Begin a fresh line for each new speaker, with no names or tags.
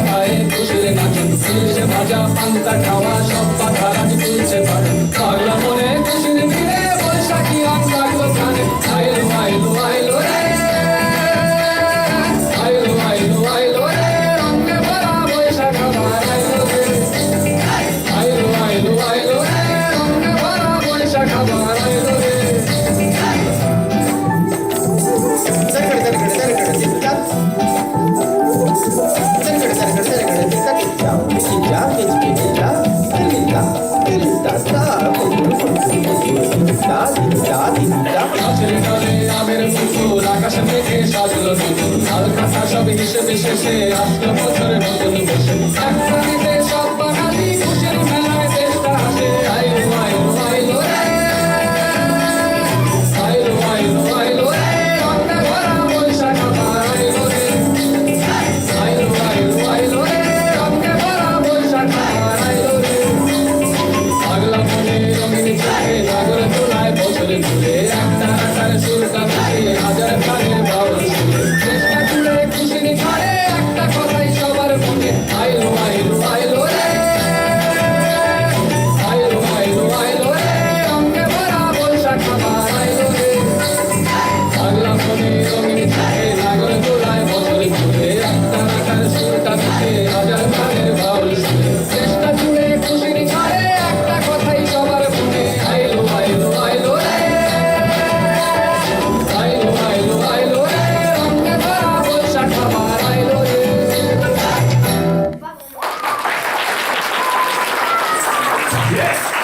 পায়ে খুশির নাচন ইলিশ ভাজা পান্তা খাওয়া সব বাধা রাজ তুলছে পারে পাগলা মনে খুশির ভিড়ে বৈশাখী আম লাগলো প্রাণে আইলো আইলো আইলো রে আইলো আইলো আইলো রে রঙে ভরা বৈশাখ আমার আইলো রে আইলো আইলো আইলো রে রঙে ভরা বৈশাখ আমার আইলো রে আমের ফুল আকাশে মেঘে সাজলো নতুন হালকা সব হিসেবে শেষে আসলো বছরের নতুন বেশে একসাথে সব বাঙালি খুশির মেলায় দেশটা হাসে আইলো আইলো আইলো রে আইলো আইলো আইলো রে রঙে ভরা বৈশাখ আমার আইলো রে আইলো আইলো আইলো রে রঙে ভরা বৈশাখ আমার আইলো রে পাগলা মনে রঙিন চোখে নাগর তোলায় বছর ঘুরে একটা আকার সুর কাঁদছে হাজার প্রাণের বাউল সুরে চেষ্টা জুড়ে খুশির ঘরে একটা কথাই সবার মনে আইলো আইলো আইলো রে আইলো আইলো আইলো রে রঙে ভরা বৈশাখ আমার আইলো রে পাগলা মনে রঙিন চোখে নাগর তোলায় বছর ঘুরে একটা আকার সুর কাঁদছে হাজার প্রাণের বাউল সুরে চেষ্টা জুড়ে খুশির ঘরে একটা কথাই সবার মনে আইলো আইলো আইলো রে আইলো আইলো আইলো রে রঙে ভরা বৈশাখ আমার আইলো রে
Yes!